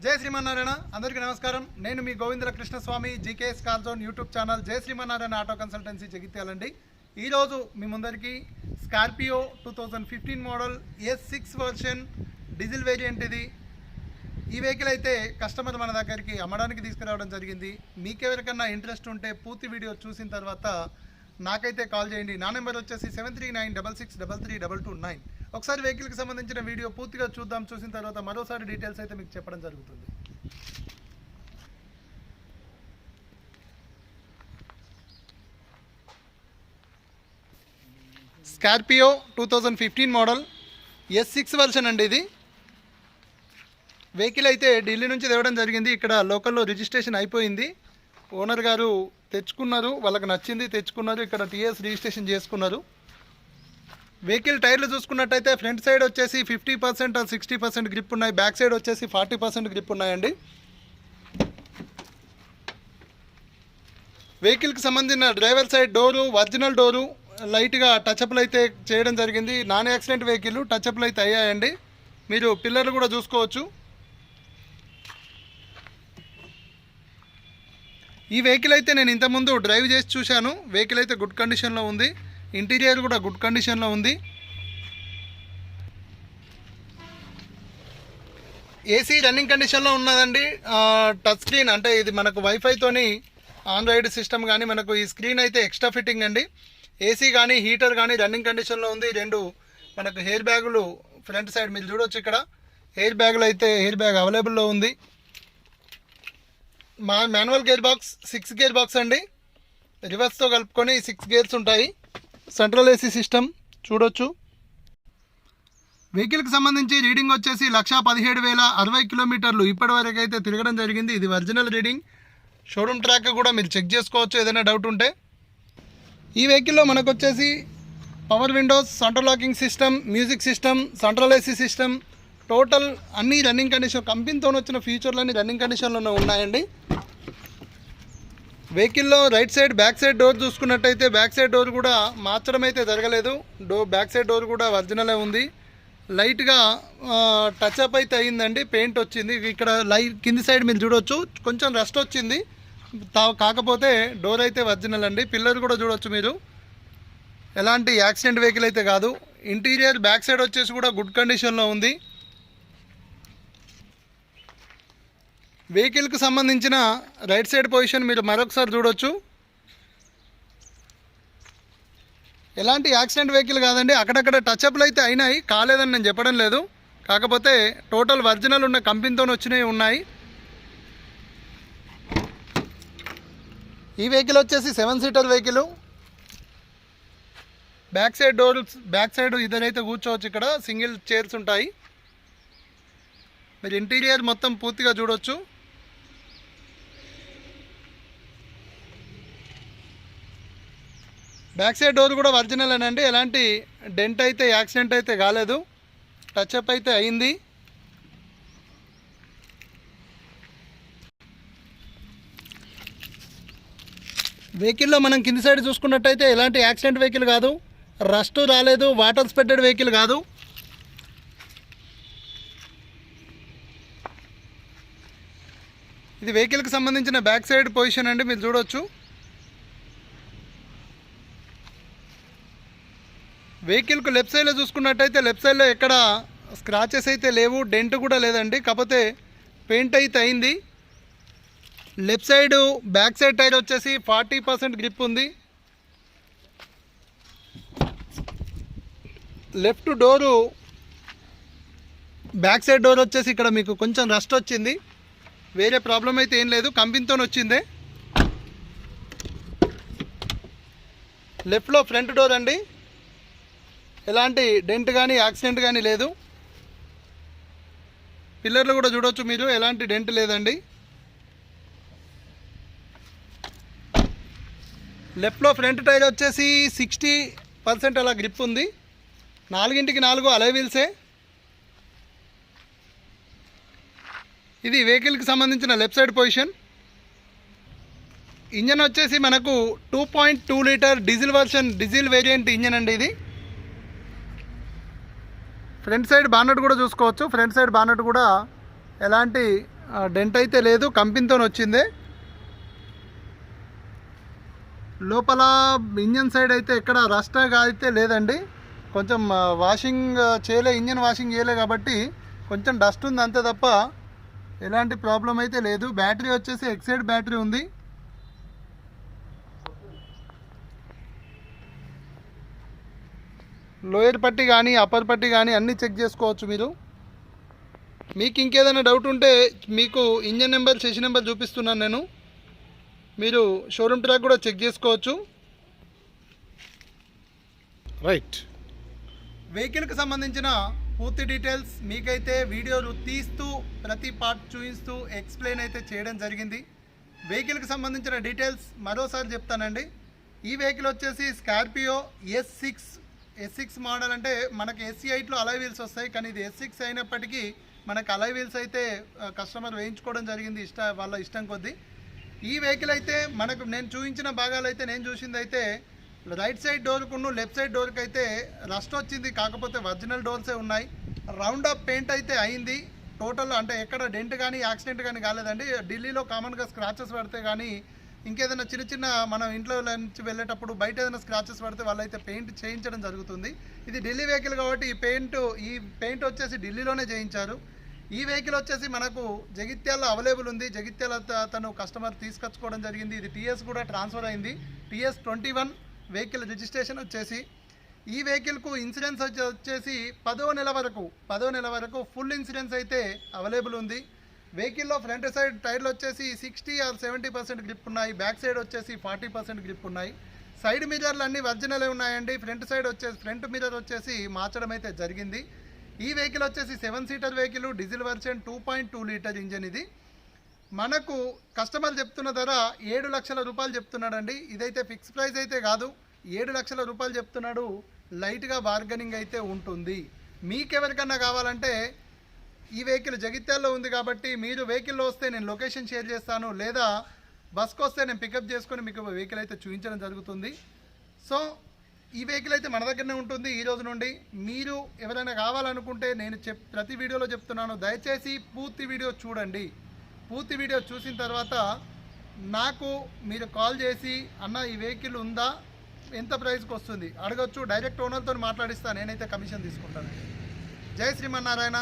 జై శ్రీమన్నారాయణ. అందరికీ నమస్కారం. నేను మీ Govindala Krishnaswamy, GKS car zone YouTube channel Jai Srimannarayana auto consultancy జగిత్యాలండి. ఈరోజు మీ ముందరికి Scorpio 2015 model S6 version diesel variant ఇది. ఈ వెహికల్ అయితే కస్టమర్ మన దగ్గరికి అమ్మడానికి తీసుకురావడం జరిగింది. మీకెవరికన్నా ఇంట్రెస్ట్ ఉంటే పూర్తి వీడియో చూసిన తర్వాత నాకైతే కాల్ చేయండి. నా నెంబర్ వచ్చేసి 7396633229. ఒకసారి వెహికల్కి సంబంధించిన వీడియో పూర్తిగా చూద్దాం. చూసిన తర్వాత మరోసారి డీటెయిల్స్ అయితే మీకు చెప్పడం జరుగుతుంది. స్కార్పియో 2015 మోడల్ S6 వర్షన్ అండి ఇది. వెహికల్ అయితే ఢిల్లీ నుంచి తేవడం జరిగింది. ఇక్కడ లోకల్లో రిజిస్ట్రేషన్ అయిపోయింది. ఓనర్ గారు తెచ్చుకున్నారు, వాళ్ళకి నచ్చింది తెచ్చుకున్నారు. ఇక్కడ టీఎస్ రిజిస్ట్రేషన్ చేసుకున్నారు. వెహికల్ టైర్లు చూసుకున్నట్టయితే ఫ్రంట్ సైడ్ వచ్చేసి 50% 60% గ్రిప్ ఉన్నాయి. బ్యాక్ సైడ్ వచ్చేసి 40% గ్రిప్ ఉన్నాయండి. వెహికల్కి సంబంధించిన driver side door original door లైట్గా టచ్అప్లు అయితే చేయడం జరిగింది. నాన్ యాక్సిడెంట్ వెహికల్ టచ్అప్లు అయితే అయ్యాయండి. మీరు పిల్లర్లు కూడా చూసుకోవచ్చు. ఈ వెహికల్ అయితే నేను ఇంతకుముందు డ్రైవ్ చేసి చూశాను. వెహికల్ అయితే గుడ్ కండిషన్లో ఉంది. ఇంటీరియర్ కూడా గుడ్ కండిషన్లో ఉంది. ఏసీ రన్నింగ్ కండిషన్లో ఉన్నదండి. టచ్ స్క్రీన్ అంటే ఇది మనకు వైఫైతోని ఆండ్రాయిడ్ సిస్టమ్ కానీ మనకు ఈ స్క్రీన్ అయితే ఎక్స్ట్రా ఫిట్టింగ్ అండి. ఏసీ కానీ హీటర్ కానీ రన్నింగ్ కండిషన్లో ఉంది. రెండు మనకు హెయిర్ బ్యాగులు ఫ్రంట్ సైడ్ మీరు చూడవచ్చు. ఇక్కడ హెయిర్ బ్యాగులు అయితే హెయిర్ బ్యాగ్ అవైలబుల్లో ఉంది. Manual gear box 6 gear box అండి. రివర్స్తో కలుపుకొని 6 గేర్స్ ఉంటాయి. సెంట్రల్ ఏసీ సిస్టమ్ చూడొచ్చు. వెహికల్కి సంబంధించి రీడింగ్ వచ్చేసి 1,17,060 కిలోమీటర్లు ఇప్పటివరకు అయితే తిరగడం జరిగింది. ఇది ఒరిజినల్ రీడింగ్. షోరూమ్ ట్రాక్ కూడా మీరు చెక్ చేసుకోవచ్చు ఏదైనా డౌట్ ఉంటే. ఈ వెహికల్లో మనకు వచ్చేసి power Windows, central locking system, music system, central AC system, total అన్ని రన్నింగ్ కండిషన్, కంపెనీతో వచ్చిన ఫీచర్లన్నీ రన్నింగ్ కండిషన్లోనే ఉన్నాయండి. వెహికల్లో right side back side door చూసుకున్నట్టయితే బ్యాక్ సైడ్ డోర్ కూడా మార్చడం అయితే జరగలేదు. బ్యాక్ సైడ్ డోర్ కూడా ఒరిజినలే ఉంది. లైట్గా టచ్అప్ అయితే అయ్యిందండి, పెయింట్ వచ్చింది. ఇక్కడ కింది సైడ్ మీరు చూడవచ్చు కొంచెం రస్ట్ వచ్చింది. కాకపోతే డోర్ అయితే ఒరిజినల్ అండి. పిల్లర్ కూడా చూడవచ్చు మీరు. ఎలాంటి యాక్సిడెంట్ వెహికల్ అయితే కాదు. ఇంటీరియర్ బ్యాక్ సైడ్ వచ్చేసి కూడా గుడ్ కండిషన్లో ఉంది. వెహికల్కి సంబంధించిన రైట్ సైడ్ పొజిషన్ మీరు మరొకసారి చూడవచ్చు. ఎలాంటి యాక్సిడెంట్ వెహికల్ కాదండి. అక్కడక్కడ టచ్అప్లు అయితే అయినాయి, కాలేదని నేను చెప్పడం లేదు. కాకపోతే టోటల్ ఒరిజినల్ ఉన్న కంపెనీతో వచ్చినవి ఉన్నాయి. ఈ వెహికల్ వచ్చేసి 7 seater vehicle. Back side door back side ఇద్దరైతే కూర్చోవచ్చు. ఇక్కడ సింగిల్ చైర్స్ ఉంటాయి. మీరు ఇంటీరియర్ మొత్తం పూర్తిగా చూడవచ్చు. బ్యాక్ సైడ్ డోర్ కూడా ఒరిజినల్ అనండి. ఎలాంటి డెంట్ అయితే యాక్సిడెంట్ అయితే కాలేదు. టచ్అప్ అయితే అయింది. వెహికల్లో మనం కింది సైడ్ చూసుకున్నట్టయితే ఎలాంటి యాక్సిడెంట్ వెహికల్ కాదు, రస్ట్ రాలేదు, వాటర్ స్పెట్టెడ్ వెహికల్ కాదు. ఇది వెహికల్కి సంబంధించిన బ్యాక్ సైడ్ పొజిషన్ అండి, మీరు చూడవచ్చు. వెహికల్కు లెఫ్ట్ సైడ్లో చూసుకున్నట్టయితే లెఫ్ట్ సైడ్లో ఎక్కడ స్క్రాచెస్ అయితే లేవు, డెంట్ కూడా లేదండి. కాకపోతే పెయింట్ అయితే అయింది. Left side back side tyre వచ్చేసి 40% గ్రిప్ ఉంది. Left door back side door వచ్చేసి ఇక్కడ మీకు కొంచెం రస్ట్ వచ్చింది. వేరే ప్రాబ్లం అయితే ఏం లేదు, కంపెనీతో వచ్చిందే. లెఫ్ట్లో ఫ్రంట్ డోర్ అండి. ఎలాంటి డెంట్ కానీ యాక్సిడెంట్ కానీ లేదు. పిల్లర్లు కూడా చూడవచ్చు మీరు, ఎలాంటి డెంట్ లేదండి. లెఫ్ట్లో ఫ్రంట్ టైర్ వచ్చేసి 60% అలా గ్రిప్ ఉంది. 4కి 4 అలై వీల్సే. ఇది వెహికల్కి సంబంధించిన లెఫ్ట్ సైడ్ పొజిషన్. ఇంజన్ వచ్చేసి మనకు 2.2 litre diesel version diesel variant engine అండి ఇది. ఫ్రంట్ సైడ్ బానెట్ కూడా చూసుకోవచ్చు. ఫ్రంట్ సైడ్ బానెట్ కూడా ఎలాంటి డెంట్ అయితే లేదు, కంపెనీతో వచ్చిందే. లోపల ఇంజన్ సైడ్ అయితే ఎక్కడ రస్ట్గా అయితే లేదండి. కొంచెం వాషింగ్ చేయలే, ఇంజన్ వాషింగ్ చేయలే కాబట్టి కొంచెం డస్ట్ ఉంది అంతే తప్ప ఎలాంటి ప్రాబ్లం అయితే లేదు. బ్యాటరీ వచ్చేసి ఎక్సైడ్ బ్యాటరీ ఉంది. లోయర్ పట్టి కానీ అప్పర్ పట్టి కానీ అన్నీ చెక్ చేసుకోవచ్చు మీరు. మీకు ఇంకేదైనా డౌట్ ఉంటే మీకు ఇంజన్ నెంబర్, సెషన్ నెంబర్ చూపిస్తున్నాను నేను, మీరు షోరూమ్ ట్రాక్ కూడా చెక్ చేసుకోవచ్చు. రైట్, వెహికల్కి సంబంధించిన పూర్తి డీటెయిల్స్ మీకైతే వీడియోలు తీస్తూ ప్రతి పార్ట్ చూపిస్తూ ఎక్స్ప్లెయిన్ అయితే చేయడం జరిగింది. వెహికల్కి సంబంధించిన డీటెయిల్స్ మరోసారి చెప్తానండి. ఈ వెహికల్ వచ్చేసి స్కార్పియో S6 మోడల్. అంటే మనకి SC8లో అలై వీల్స్ వస్తాయి, కానీ ఇది S6 అయినప్పటికీ మనకు అలై వీల్స్ అయితే కస్టమర్ వేయించుకోవడం జరిగింది వాళ్ళ ఇష్టం కొద్దీ. ఈ వెహికల్ అయితే మనకు నేను చూపించిన భాగాలు అయితే నేను చూసింది అయితే రైట్ సైడ్ డోర్కును లెఫ్ట్ సైడ్ డోర్కి అయితే రస్ట్ వచ్చింది, కాకపోతే ఒరిజినల్ డోర్సే ఉన్నాయి. రౌండ్ అప్ పెయింట్ అయితే అయింది టోటల్. అంటే ఎక్కడ డెంట్ కానీ యాక్సిడెంట్ కానీ కాలేదండి. ఢిల్లీలో కామన్గా స్క్రాచెస్ పడితే కానీ ఇంకేదైనా చిన్న చిన్న మనం ఇంట్లో నుంచి వెళ్ళేటప్పుడు బయట ఏదైనా స్క్రాచెస్ పడితే వాళ్ళైతే పెయింట్ చేయించడం జరుగుతుంది. ఇది ఢిల్లీ వెహికల్ కాబట్టి ఈ పెయింట్ వచ్చేసి ఢిల్లీలోనే చేయించారు. ఈ వెహికల్ వచ్చేసి మనకు జగిత్యాలలో అవైలబుల్ ఉంది. జగిత్యాల తను కస్టమర్ తీసుకొచ్చుకోవడం జరిగింది. ఇది TS కూడా ట్రాన్స్ఫర్ అయింది. TS 21 వెహికల్ రిజిస్ట్రేషన్ వచ్చేసి. ఈ వెహికల్కు ఇన్సూరెన్స్ వచ్చేసి 10వ నెల వరకు ఫుల్ ఇన్సూరెన్స్ అయితే అవైలబుల్ ఉంది. వెహికల్లో ఫ్రంట్ సైడ్ టైర్లు వచ్చేసి 60 or 70% గ్రిప్ ఉన్నాయి. బ్యాక్ సైడ్ వచ్చేసి 40% గ్రిప్ ఉన్నాయి. సైడ్ మిర్రర్లు అన్నీ ఒరిజినలే ఉన్నాయండి. ఫ్రంట్ మిర్రర్ వచ్చేసి మార్చడం అయితే జరిగింది. ఈ వెహికల్ వచ్చేసి 7 seater vehicle, diesel version 2.2 litre engine. ఇది మనకు కస్టమర్ చెప్తున్న ధర 7 లక్షల రూపాయలు చెప్తున్నాడండి. ఇదైతే ఫిక్స్ ప్రైస్ అయితే కాదు, 7 లక్షల రూపాయలు చెప్తున్నాడు. లైట్గా బార్గెనింగ్ అయితే ఉంటుంది. మీకెవరికన్నా కావాలంటే ఈ వెహికల్ జగిత్యాల్లో ఉంది కాబట్టి మీరు వెహికల్లో వస్తే నేను లొకేషన్ షేర్ చేస్తాను, లేదా బస్కి వస్తే నేను పికప్ చేసుకొని మీకు వెహికల్ అయితే చూపించడం జరుగుతుంది. సో ఈ వెహికల్ అయితే మన దగ్గరనే ఉంటుంది ఈ రోజు నుండి. మీరు ఎవరైనా కావాలనుకుంటే నేను ప్రతి వీడియోలో చెప్తున్నాను, దయచేసి పూర్తి వీడియో చూడండి. పూర్తి వీడియో చూసిన తర్వాత నాకు మీరు కాల్ చేసి అన్న ఈ వెహికల్ ఉందా, ఎంత ప్రైస్కి వస్తుంది అడగచ్చు. డైరెక్ట్ ఓనర్తో మాట్లాడిస్తా, నేనైతే కమిషన్ తీసుకుంటాను. జై శ్రీమన్నారాయణ.